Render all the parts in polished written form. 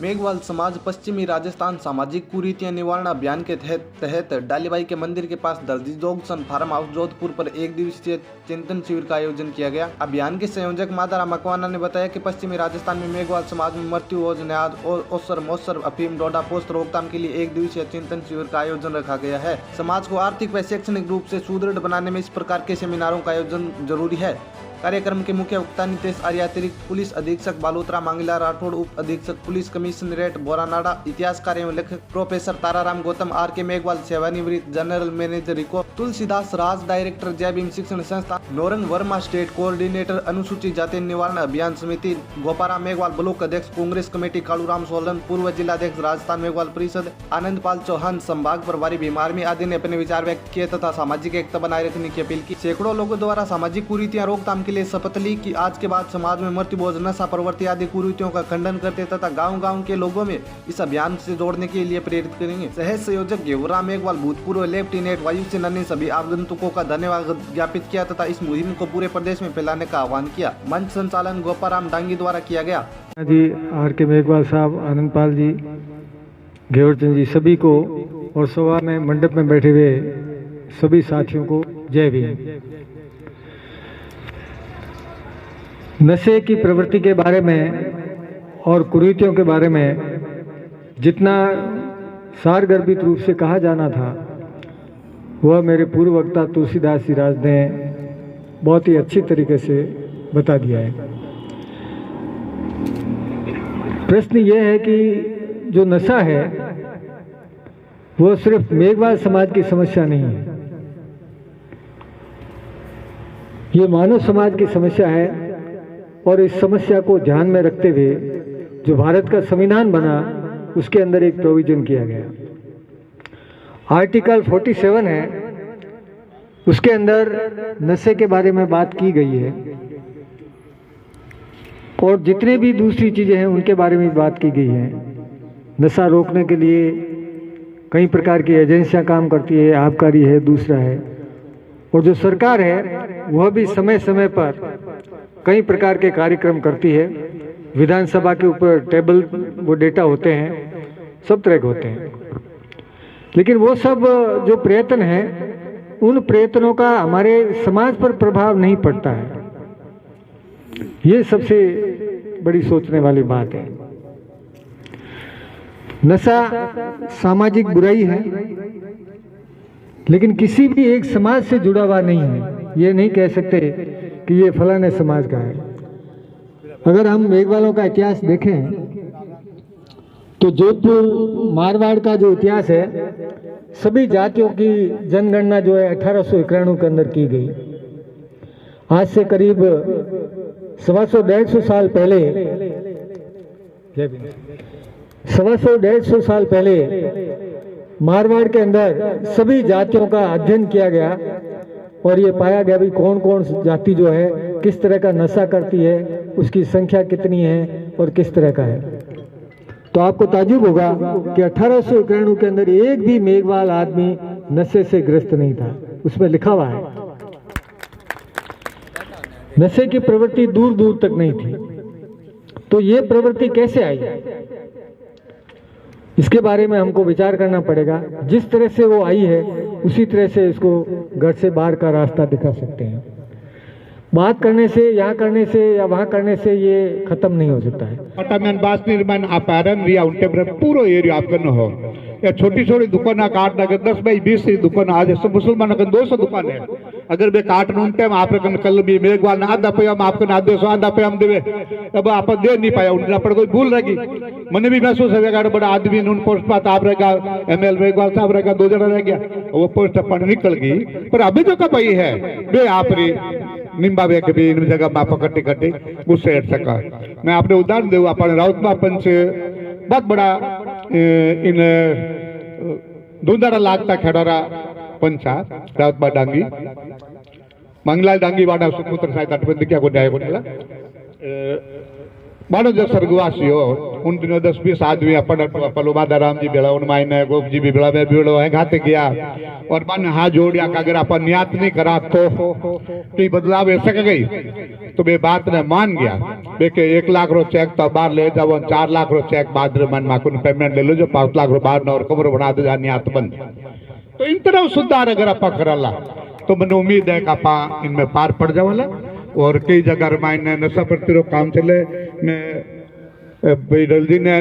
मेघवाल समाज पश्चिमी राजस्थान सामाजिक कुरीतियां निवारण अभियान के तहत डालीबाई के मंदिर के पास दर्जी जंक्शन फार्म हाउस जोधपुर पर एक दिवसीय चिंतन शिविर का आयोजन किया गया। अभियान के संयोजक मादाराम मकवाना ने बताया कि पश्चिमी राजस्थान में मेघवाल समाज में मृत्यु ओज न्याज और ओसर मोसर अफीम डोडा पोस्ट रोकथाम के लिए एक दिवसीय चिंतन शिविर का आयोजन रखा गया है। समाज को आर्थिक व शैक्षणिक रूप से सुदृढ़ बनाने में इस प्रकार के सेमिनारों का आयोजन जरूरी है। कार्यक्रम के मुख्य वक्ता नितेश आर्य, अतिरिक्त पुलिस अधीक्षक बालोतरा मांगला राठौड़, उप अधीक्षक पुलिस कमिश्नरेट बोरानाडा, इतिहासकार एवं लेखक professor Tararam Gautam, are K Meghwal सेवानिवृत्त जनरल मैनेजर रिको, तुलसीदास राज डायरेक्टर जय भीम शिक्षण संस्थान, नौरंग वर्मा स्टेट कोऑर्डिनेटर अनुसूचित जाति निवारण अभियान समिति, गोपाराम मेघवाल ब्लॉक अध्यक्ष कांग्रेस कमेटी, कालूराम सोलन पूर्व जिलाध्यक्ष राजस्थान मेघवाल परिषद, आनंद पाल चौहान संभाग प्रभारी भीम आर्मी आदि ने अपने विचार व्यक्त किए तथा सामाजिक एकता बनाए रखने की अपील की। सैकड़ों लोगों द्वारा सामाजिक कुरीतियां रोकथाम के लिए शपथ ली कि आज के बाद समाज में मृत्यु भोज नशा प्रवृत्ति आदि कुरीतियों का खंडन करते तथा गांव-गांव के लोगों में इस अभियान से जोड़ने के लिए प्रेरित करेंगे। सह संयोजक घेवराम मेघवाल भूतपूर्व लेफ्टिनेंट वायुसेना ने सभी आगंतुकों का धन्यवाद ज्ञापित किया तथा इस मुहिम को पूरे प्रदेश में फैलाने का आह्वान किया। मंच संचालन गोपाराम डांगी द्वारा किया गया। जी, आर के मेघवाल साहब, आनंद पाल जी, घेवरचंद जी, सभी को और सभा में मंडप में बैठे हुए सभी साथियों को जय भीम। नशे की प्रवृत्ति के बारे में और कुरीतियों के बारे में जितना सारगर्भित रूप से कहा जाना था वह मेरे पूर्व वक्ता तुलसीदास जी राज ने बहुत ही अच्छी तरीके से बता दिया है। प्रश्न यह है कि जो नशा है वो सिर्फ मेघवाल समाज की समस्या नहीं है, ये मानव समाज की समस्या है। और इस समस्या को ध्यान में रखते हुए जो भारत का संविधान बना उसके अंदर एक प्रोविजन किया गया। आर्टिकल 47 है, उसके अंदर नशे के बारे में बात की गई है और जितने भी दूसरी चीजें हैं उनके बारे में बात की गई है। नशा रोकने के लिए कई प्रकार की एजेंसियां काम करती है, आबकारी है, दूसरा है, और जो सरकार है वह भी समय समय पर कई प्रकार के कार्यक्रम करती है। विधानसभा के ऊपर टेबल वो डेटा होते हैं, सब तरह के होते हैं, लेकिन वो सब जो प्रयत्न है उन प्रयत्नों का हमारे समाज पर प्रभाव नहीं पड़ता है। ये सबसे बड़ी सोचने वाली बात है। नशा सामाजिक बुराई है, लेकिन किसी भी एक समाज से जुड़ा हुआ नहीं है। ये नहीं कह सकते कि ये फलाने समाज का है। अगर हम मेघवालों का इतिहास देखें तो जोधपुर मारवाड़ का जो इतिहास है, सभी जातियों की जनगणना जो है 1891 के अंदर की गई। आज से करीब 125 साल पहले 125 साल पहले मारवाड़ के अंदर सभी जातियों का अध्ययन किया गया और ये पाया गया भी कौन कौन जाति जो है किस तरह का नशा करती है, उसकी संख्या कितनी है और किस तरह का है। तो आपको ताज्जुब होगा कि 1891 के अंदर एक भी मेघवाल आदमी नशे से ग्रस्त नहीं था। उसमें लिखा हुआ है। नशे की प्रवृत्ति दूर दूर तक नहीं थी। तो ये प्रवृत्ति कैसे आई, इसके बारे में हमको विचार करना पड़ेगा। जिस तरह से वो आई है उसी तरह से इसको घर से बाहर का रास्ता दिखा सकते हैं। बात करने से, यहाँ करने से या वहाँ करने से ये खत्म नहीं हो सकता है। बास निर्माण अपारण रिया उनके पूरा एरिया आप करना हो या छोटी छोटी दुकान काट अगर 10 बाई 20 दुकान आज सब मुसलमान का 200 दुकान है। अगर बे काट उनटे आप कल भी मेघवाल आधा पैम आपको आधा पैम देवे अब आप दे नहीं पाया उन पर कोई भूल रहेगी। मैंने भी महसूस है बड़ा आदमी उन पोस्ट पात आप रहेगा, ML मेघवाल साहब रहेगा, 2 जना रह गया, वो पोस्ट अपन निकल गई। पर अभी जो कब आई है बे आप निम्बा वे कभी इन जगह मापा कट्टी कट्टी उससे हट सका। मैं आपने उदाहरण दूँ, अपन राउतमा पंच बहुत बड़ा इन दूधारा लागता खेड़ारा पंचा राउतमा डांगी मंगलाल डांगी वाड़ा सुपुत्र साहित्य अटबंदी क्या को न्याय बोला मानो जो स्वर्गवासी हो उन दिनों 10-20 आदमी अपन पलो मादाराम जी बेड़ा उन मायने गोप जी भी बेड़ा में बेड़ो है घाते गया और मन हाथ जोड़िया कि अगर अपन नियत नहीं करा तो ये बदलाव ऐसा कर गई तो बे बात ने मान गया बे के 1 लाख रो चेक तो बाहर ले जाओ 4 लाख रो चेक बाद मन माकुन पेमेंट ले लो जो 5 लाख रो बाहर और कमर बना दे नियत बंद। तो इन तरह सुधार अगर आप कराला तो मैंने उम्मीद है कि आप इनमें पार पड़ जावाला। और कई जगह मैंने नशा प्रतिरोध काम चले मैं भाई दलजी ने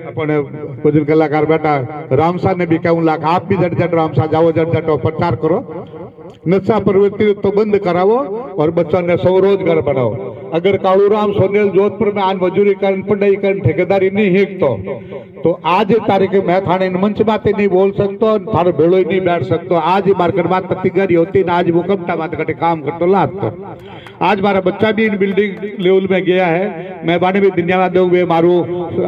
अपने बुजुर्ग कलाकार बेटा रामसा ने भी कहूँ लाख आप भी झट रामसा जाओ झट प्रचार करो नशा प्रवृत्ति तो बंद करावो और बच्चों ने स्वरोजगार बनाओ। अगर कालूराम सोनेल जोधपुर में आज मजूरी कर पढ़ाई कर ठेकेदारी नहीं हिकतो तो आज तारीख मैं थाने मंच बातें नहीं बोल सकता थाने भेड़ो नहीं बैठ सकता। आज ही मार्केट बात तैयारी होती ना आज भूकंप बात कटे काम करते लात तो आज हमारा बच्चा भी इन बिल्डिंग लेवल में गया है। मैं बाने भी धन्यवाद दूंगे मारू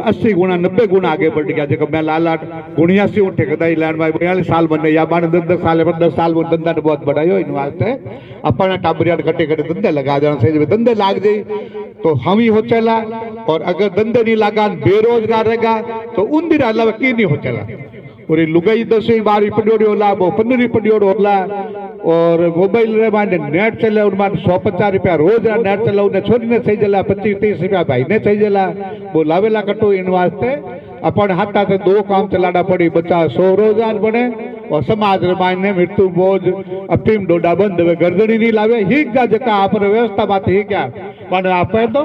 80 गुना 90 गुना आगे बढ़ गया जो मैं लाल 79 उठे ठेकेदारी लैंड में 42 साल बने या बाने 10 साल 10 साल में धंधा बहुत बढ़ायो इन वास्ते अपना टाबरिया कटे कटे धंधे लगा देना सही धंधे लाग जाए तो हम ही हो चला। और अगर धंधे नहीं लगा बेरोजगार रहेगा तो उन दिन अलावा की नहीं हो चला। और लुगाई 10वीं 12वीं पढ़ियोड़ी होला 15वीं पढ़ियोड़ होला और मोबाइल रे माने नेट चले उन माने 150 रुपया रोज नेट चला उन्हें छोरी ने सही जला 25-30 रुपया भाई ने सही जला वो लावेला कटो इन वास्ते अपन हाथा से 2 काम चलाना पड़ी बच्चा स्वरोजगार बने और समाज मायने मृत्यु बोझ अफीम डोडा बंद गर्दनी नहीं लावे ही जका आप व्यवस्था बात ही क्या माने आप तो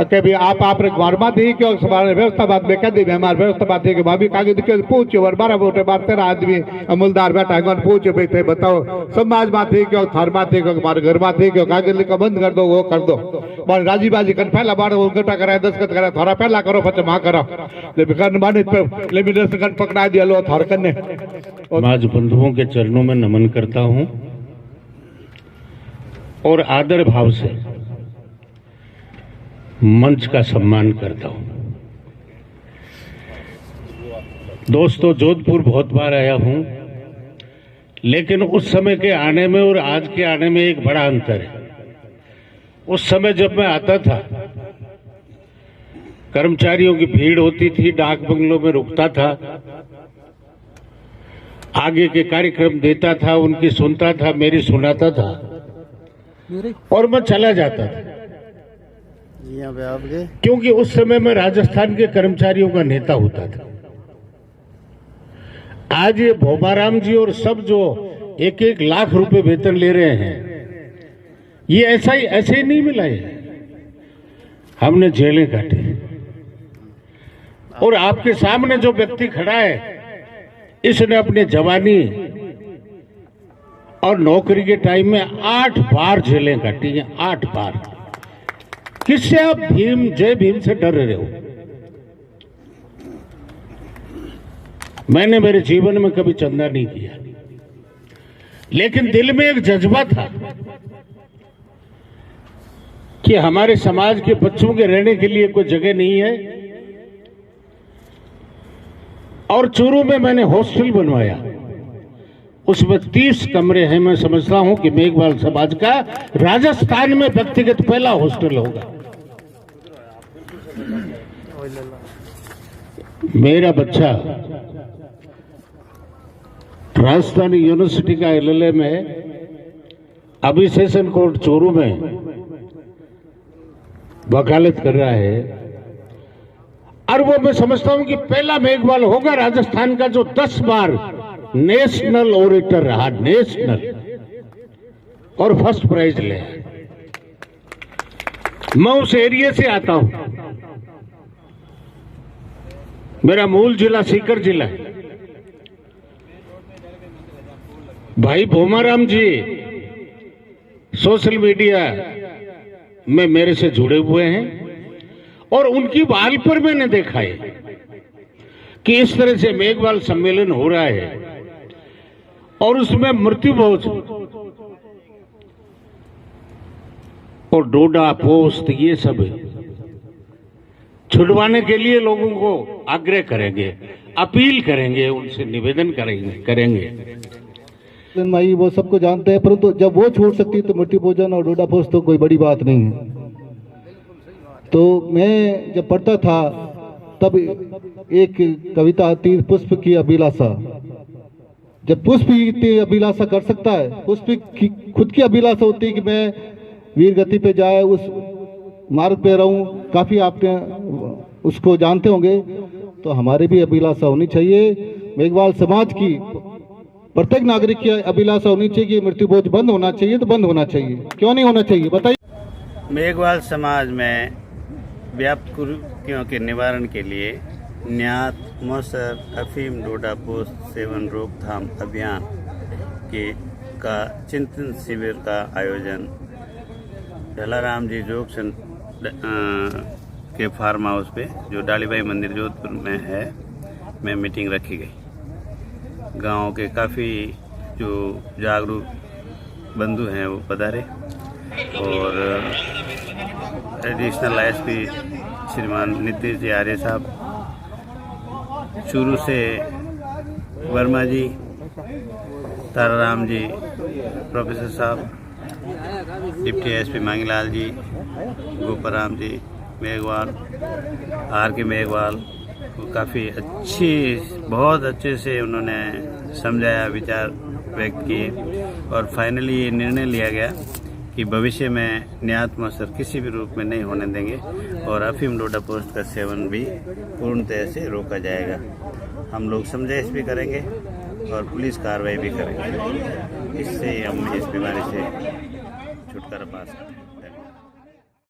के भी आप घर में ही क्यों व्यवस्था बात में कह दी हमारी व्यवस्था बात है कि भाभी कागज के पूछो और 12 वोटे बार 13 आदमी अमलदार बैठा है पूछो भाई थे बताओ समाज बात ही क्यों थर बात ही क्यों हमारे घर बात ही क्यों कागज लिखा बंद कर दो वो कर दो राजी बाजी कर पहला बार वो गटा कराए दस्खत कराए थोड़ा पहला करो फिर वहां करो लेकिन माने लेमिनेशन कर पकड़ा दिया लो थर करने समाज बंधुओं के चरणों में नमन करता हूं और आदर भाव से मंच का सम्मान करता हूं। दोस्तों जोधपुर बहुत बार आया हूं लेकिन उस समय के आने में और आज के आने में एक बड़ा अंतर है। उस समय जब मैं आता था कर्मचारियों की भीड़ होती थी डाक बंगलों में रुकता था आगे के कार्यक्रम देता था उनकी सुनता था मेरी सुनाता था और मैं चला जाता था क्योंकि उस समय मैं राजस्थान के कर्मचारियों का नेता होता था। आज ये भोमाराम जी और सब जो 1-1 लाख रुपए वेतन ले रहे हैं ये ऐसे ही नहीं मिला है। हमने जेलें काटी और आपके सामने जो व्यक्ति खड़ा है इसने अपने जवानी और नौकरी के टाइम में 8 बार जेलें काटी हैं 8 बार। किससे आप जय भीम से डर रहे हो? मैंने मेरे जीवन में कभी चंदा नहीं किया लेकिन दिल में एक जज्बा था कि हमारे समाज के बच्चों के रहने के लिए कोई जगह नहीं है और चूरू में मैंने हॉस्टल बनवाया उसमें 30 कमरे हैं। मैं समझता हूं कि मेघवाल समाज का राजस्थान में व्यक्तिगत पहला हॉस्टल होगा। मेरा बच्चा राजस्थान यूनिवर्सिटी का LLA में अभी सेशन कोर्ट चूरू में वकालत कर रहा है और वो मैं समझता हूं कि पहला मेघवाल होगा राजस्थान का जो 10 बार नेशनल ओरेटर रहा नेशनल और फर्स्ट प्राइज ले। मैं उस एरिया से आता हूं मेरा मूल जिला सीकर जिला है। भाई भोमाराम जी सोशल मीडिया में मेरे से जुड़े हुए हैं और उनकी वाल पर मैंने देखा है कि इस तरह से मेघवाल सम्मेलन हो रहा है और उसमें मृत्यु भोज और डोडा पोस्ट ये सब छुड़वाने के लिए लोगों को आग्रह करेंगे अपील करेंगे उनसे निवेदन करेंगे। माई वो सबको जानते हैं परंतु जब वो छूट सकती तो मृत्यु भोजन और डोडा पोस्ट तो कोई बड़ी बात नहीं है। तो मैं जब पढ़ता था तब एक कविता आती पुष्प की अभिलाषा जब पुष्प भी इतनी अभिलाषा कर सकता है, पुष्प की खुद की अभिलाषा होती है कि मैं वीर गति पे जाए, उस मार्ग पे रहूं, काफ़ी आपने उसको जानते होंगे, तो हमारी भी अभिलाषा होनी चाहिए। मेघवाल समाज की प्रत्येक नागरिक की अभिलाषा होनी चाहिए कि मृत्यु भोज बंद होना चाहिए, तो बंद होना चाहिए। क्यों नहीं होना चाहिए बताइए। मेघवाल समाज में व्याप्त कुरीतियों के निवारण के लिए न्यात मौसर अफीम डोडा पोस्त सेवन रोकथाम अभियान का चिंतन शिविर का आयोजन जलाराम जी जोगसन के फार्म हाउस पे, जो डालीबाई मंदिर जोधपुर में है, में मीटिंग रखी गई। गांव के काफ़ी जो जागरूक बंधु हैं वो पधारे और एडिशनल एसपी श्रीमान नीतीश जी आर्य साहब, चूरू से वर्मा जी, ताराराम जी, प्रोफेसर साहब, deputy SP Mangilal ji, Goparam ji, Meghwal, R K Meghwal को काफ़ी बहुत अच्छे से उन्होंने समझाया, विचार व्यक्त किए और फाइनली ये निर्णय लिया गया कि भविष्य में न्यात मौसर किसी भी रूप में नहीं होने देंगे और अफीम डोडा पोस्त का सेवन भी पूर्णतः से रोका जाएगा। हम लोग समझाइश भी करेंगे और पुलिस कार्रवाई भी करेंगे, इससे हम इस बीमारी से छुटकारा पा सकते हैं।